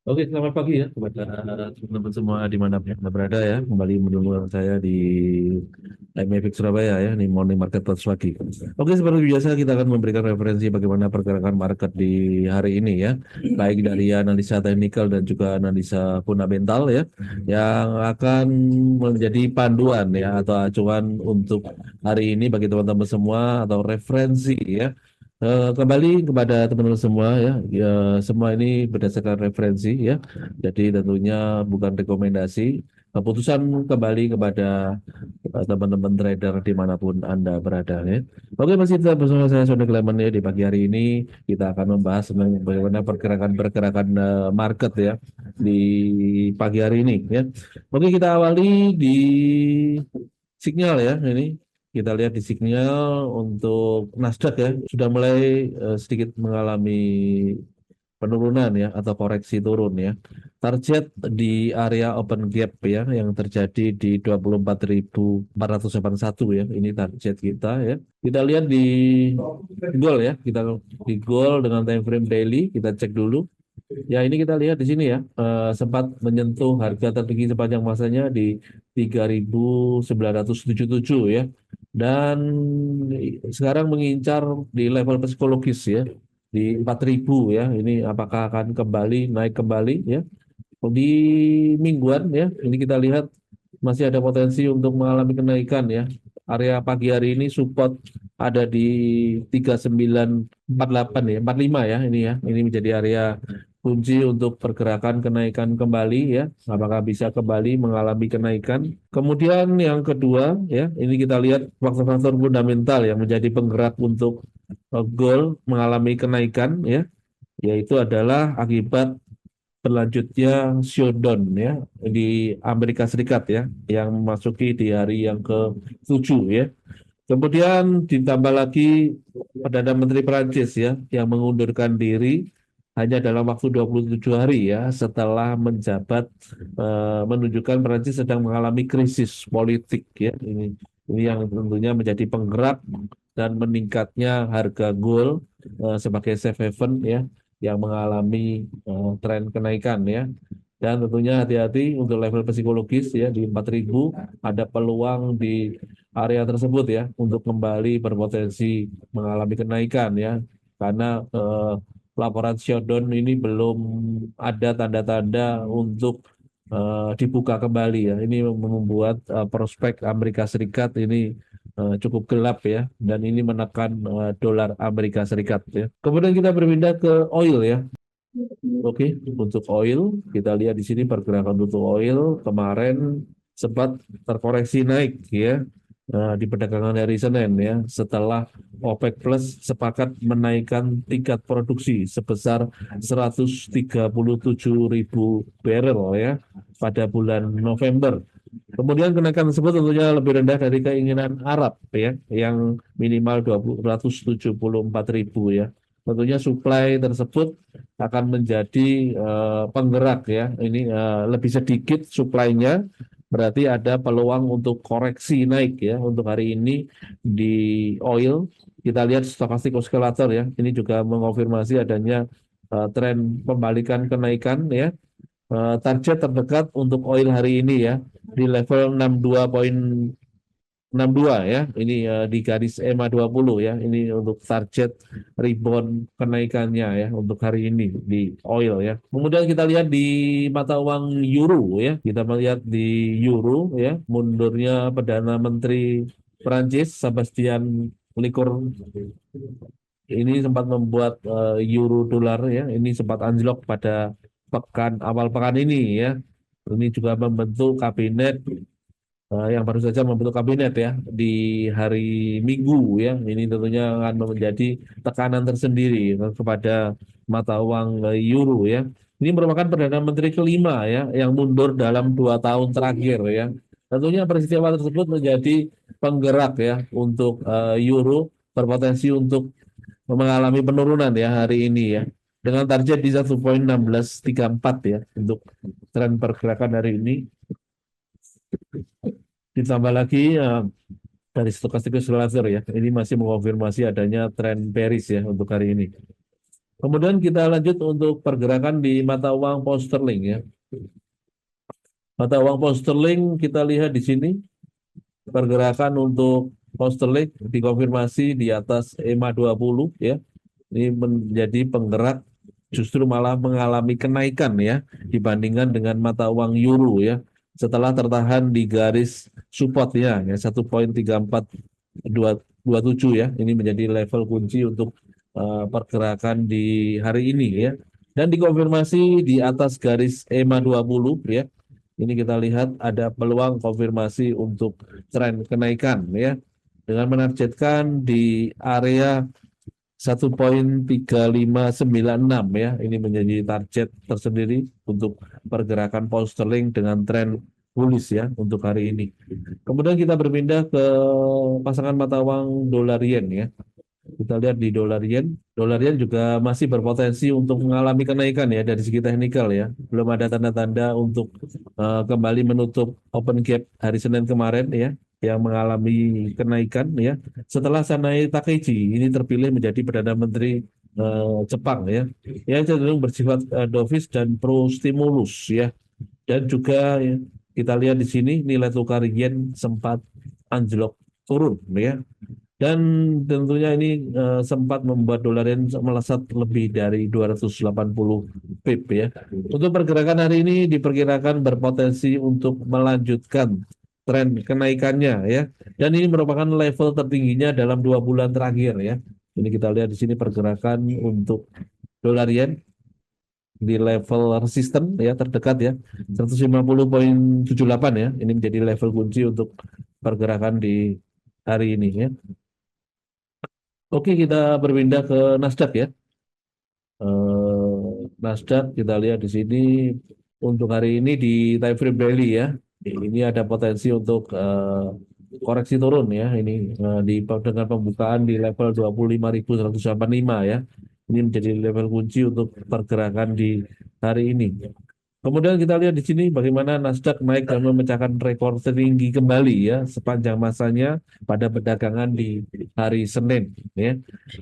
Oke, selamat pagi ya kepada teman-teman semua di mana Anda berada ya. Kembali mendengar saya di IMEFIX Surabaya ya, di Morning Market Plus pagi. Oke, seperti biasa kita akan memberikan referensi bagaimana pergerakan market di hari ini ya. Baik dari analisa teknikal dan juga analisa fundamental ya, yang akan menjadi panduan ya atau acuan untuk hari ini bagi teman-teman semua atau referensi ya. Kembali kepada teman-teman semua ya, ya semua ini berdasarkan referensi ya, jadi tentunya bukan rekomendasi. Keputusan kembali kepada teman-teman trader dimanapun Anda berada ya. Oke, masih tetap bersama saya Sony Clement ya di pagi hari ini kita akan membahas tentang bagaimana pergerakan-pergerakan market ya di pagi hari ini ya. Oke, kita awali di sinyal ya ini. Kita lihat di sinyal untuk Nasdaq ya sudah mulai sedikit mengalami penurunan ya atau koreksi turun ya. Target di area open gap ya yang terjadi di 24.481 ya. Ini target kita ya. Kita lihat di gold ya. Kita di gold dengan time frame daily kita cek dulu. Ya, ini kita lihat di sini ya, sempat menyentuh harga tertinggi sepanjang masanya di 3.977 ya. Dan sekarang mengincar di level psikologis ya, di 4.000 ya. Ini apakah akan kembali naik kembali ya? Di mingguan ya, ini kita lihat masih ada potensi untuk mengalami kenaikan ya. Area pagi hari ini support ada di 3948 ya, 45 ya ini ya. Ini menjadi area kunci untuk pergerakan kenaikan kembali ya. Apakah bisa kembali mengalami kenaikan? Kemudian yang kedua ya, ini kita lihat faktor-faktor fundamental yang menjadi penggerak untuk gold mengalami kenaikan ya, yaitu adalah akibat berlanjutnya shutdown ya di Amerika Serikat ya yang memasuki di hari yang ke-7 ya. Kemudian ditambah lagi Perdana Menteri Prancis ya yang mengundurkan diri hanya dalam waktu 27 hari ya setelah menjabat, menunjukkan Prancis sedang mengalami krisis politik ya. Ini yang tentunya menjadi penggerak dan meningkatnya harga gold sebagai safe haven ya yang mengalami tren kenaikan ya. Dan tentunya hati-hati untuk level psikologis ya di 4.000 ada peluang di area tersebut ya untuk kembali berpotensi mengalami kenaikan ya karena laporan shutdown ini belum ada tanda-tanda untuk dibuka kembali ya. Ini membuat prospek Amerika Serikat ini cukup gelap ya dan ini menekan dolar Amerika Serikat ya. Kemudian kita berpindah ke oil ya. Oke, untuk oil kita lihat di sini pergerakan untuk oil kemarin sempat terkoreksi naik ya di perdagangan hari Senin ya setelah OPEC Plus sepakat menaikkan tingkat produksi sebesar 137.000 barrel ya pada bulan November. Kemudian kenaikan tersebut tentunya lebih rendah dari keinginan Arab ya yang minimal 274.000 ya. Tentunya supply tersebut akan menjadi penggerak ya. Ini lebih sedikit supply-nya, berarti ada peluang untuk koreksi naik ya untuk hari ini di oil. Kita lihat stokastik oscillator ya. Ini juga mengonfirmasi adanya tren pembalikan kenaikan ya. Target terdekat untuk oil hari ini ya di level 62,62 ya. Ini di garis EMA 20 ya. Ini untuk target rebound kenaikannya ya untuk hari ini di oil ya. Kemudian kita lihat di mata uang euro ya. Kita melihat di euro ya mundurnya Perdana Menteri Prancis Sebastian Licor ini sempat membuat euro dolar ya ini sempat anjlok pada awal pekan ini ya. Ini juga membentuk kabinet yang baru saja membentuk kabinet ya di hari Minggu ya. Ini tentunya akan menjadi tekanan tersendiri kepada mata uang euro ya. Ini merupakan Perdana Menteri kelima ya yang mundur dalam 2 tahun terakhir ya. Tentunya peristiwa tersebut menjadi penggerak ya untuk euro berpotensi untuk mengalami penurunan ya hari ini ya. Dengan target di 1,1634 ya untuk tren pergerakan hari ini. Ditambah lagi dari stochastic oscillator ya. Ini masih mengonfirmasi adanya tren bearish ya untuk hari ini. Kemudian kita lanjut untuk pergerakan di mata uang pound sterling ya. Mata uang pound sterling kita lihat di sini pergerakan untuk pound sterling dikonfirmasi di atas EMA 20 ya. Ini menjadi penggerak justru malah mengalami kenaikan ya dibandingkan dengan mata uang euro ya. Setelah tertahan di garis supportnya ya 1,3427 ya. Ini menjadi level kunci untuk pergerakan di hari ini ya. Dan dikonfirmasi di atas garis EMA 20 ya. Ini kita lihat ada peluang konfirmasi untuk tren kenaikan ya. Dengan menargetkan di area 1,3596 ya. Ini menjadi target tersendiri untuk pergerakan pound sterling dengan tren bullish ya untuk hari ini. Kemudian kita berpindah ke pasangan mata uang dolar yen ya. Kita lihat di dolar yen juga masih berpotensi untuk mengalami kenaikan ya dari segi teknikal ya. Belum ada tanda-tanda untuk kembali menutup open gap hari Senin kemarin ya, yang mengalami kenaikan ya. Setelah Sanae Takaichi ini terpilih menjadi Perdana Menteri Jepang ya, yang cenderung bersifat dovish dan pro stimulus ya. Dan juga ya, kita lihat di sini nilai tukar yen sempat anjlok turun ya, dan tentunya ini sempat membuat dolar yen melesat lebih dari 280 pip ya. Untuk pergerakan hari ini diperkirakan berpotensi untuk melanjutkan tren kenaikannya ya. Dan ini merupakan level tertingginya dalam 2 bulan terakhir ya. Ini kita lihat di sini pergerakan untuk dolar yen di level resisten ya terdekat ya 150,78 ya. Ini menjadi level kunci untuk pergerakan di hari ini ya. Oke, kita berpindah ke Nasdaq ya. Nasdaq kita lihat di sini untuk hari ini di time frame daily ya. Ini ada potensi untuk koreksi turun ya. Ini dengan pembukaan di level 25.185 ya. Ini menjadi level kunci untuk pergerakan di hari ini. Kemudian kita lihat di sini bagaimana Nasdaq naik dan memecahkan rekor tertinggi kembali ya sepanjang masanya pada perdagangan di hari Senin ya.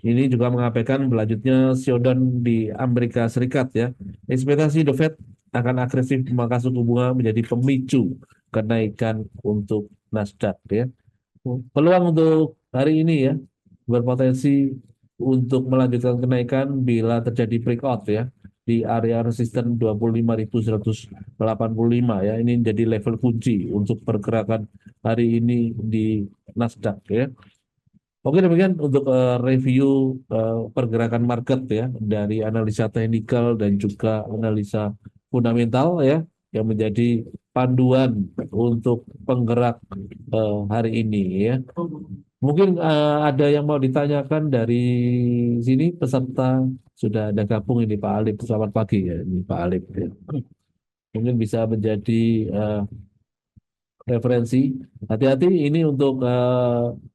Ini juga mengabaikan berlanjutnya showdown di Amerika Serikat ya. Ekspektasi The Fed akan agresif memangkas suku bunga menjadi pemicu kenaikan untuk Nasdaq ya. Peluang untuk hari ini ya berpotensi untuk melanjutkan kenaikan bila terjadi breakout ya di area resisten 25.185 ya. Ini jadi level kunci untuk pergerakan hari ini di Nasdaq ya. Oke, demikian untuk review pergerakan market ya dari analisa teknikal dan juga analisa fundamental ya yang menjadi panduan untuk penggerak hari ini ya. Mungkin ada yang mau ditanyakan dari sini peserta sudah ada gabung ini Pak Alip. Selamat pagi ya ini Pak Alip. Ya. Mungkin bisa menjadi eh, referensi. Hati-hati ini untuk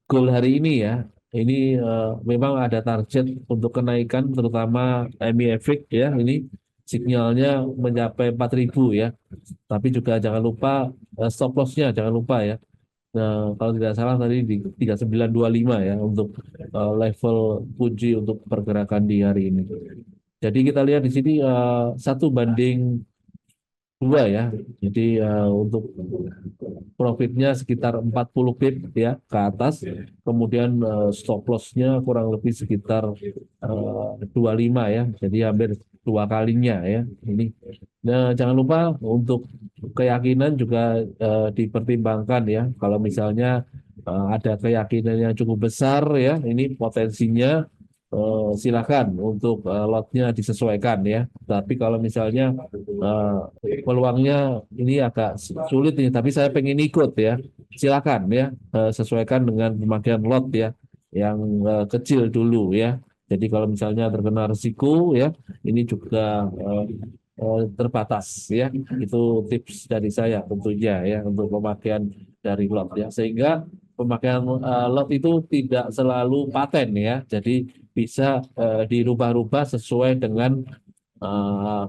goal hari ini ya. Ini memang ada target untuk kenaikan terutama MI-FX ya. Ini sinyalnya mencapai 4.000 ya. Tapi juga jangan lupa stop loss-nya jangan lupa ya. Nah, kalau tidak salah tadi di 3925 ya untuk level kunci untuk pergerakan di hari ini. Jadi kita lihat di sini 1:2 ya. Jadi untuk profitnya sekitar 40 pip ya ke atas. Kemudian stop loss-nya kurang lebih sekitar 25 ya. Jadi hampir 2 kalinya ya. Ini. Nah, jangan lupa untuk keyakinan juga dipertimbangkan ya. Kalau misalnya ada keyakinan yang cukup besar ya, ini potensinya silakan untuk lotnya disesuaikan ya. Tapi kalau misalnya peluangnya ini agak sulit nih, tapi saya pengen ikut ya, silakan ya, sesuaikan dengan pemakaian lot ya, yang kecil dulu ya. Jadi kalau misalnya terkena risiko ya, ini juga terbatas ya. Itu tips dari saya tentunya ya untuk pemakaian dari lot ya, sehingga pemakaian lot itu tidak selalu paten ya. Jadi bisa dirubah-rubah sesuai dengan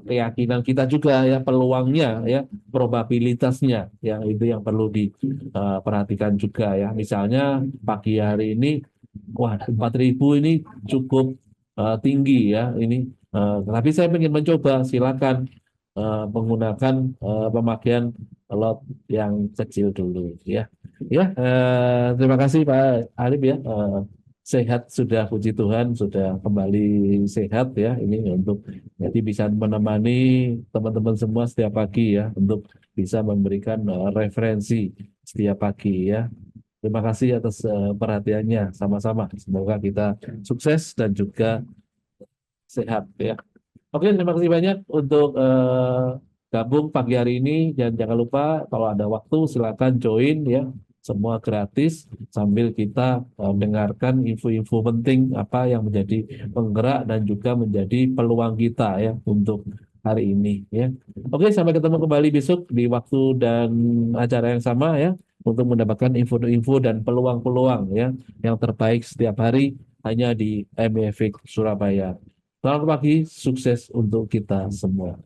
keyakinan kita juga ya, peluangnya ya, probabilitasnya ya, itu yang perlu diperhatikan juga ya. Misalnya pagi hari ini wah 4.000 ini cukup tinggi ya, ini Tapi saya ingin mencoba, silakan menggunakan pemakaian lot yang kecil dulu ya. Ya, terima kasih Pak Arif ya. Sehat sudah, puji Tuhan sudah kembali sehat ya. Ini untuk jadi bisa menemani teman-teman semua setiap pagi ya untuk bisa memberikan referensi setiap pagi ya. Terima kasih atas perhatiannya sama-sama. Semoga kita sukses dan juga sehat ya. Oke, terima kasih banyak untuk gabung pagi hari ini. Dan jangan lupa kalau ada waktu silakan join ya. Semua gratis sambil kita mendengarkan info-info penting apa yang menjadi penggerak dan juga menjadi peluang kita ya untuk hari ini ya. Oke, sampai ketemu kembali besok di waktu dan acara yang sama ya untuk mendapatkan info-info dan peluang-peluang ya yang terbaik setiap hari hanya di MEFIC Surabaya. Selamat pagi, sukses untuk kita semua.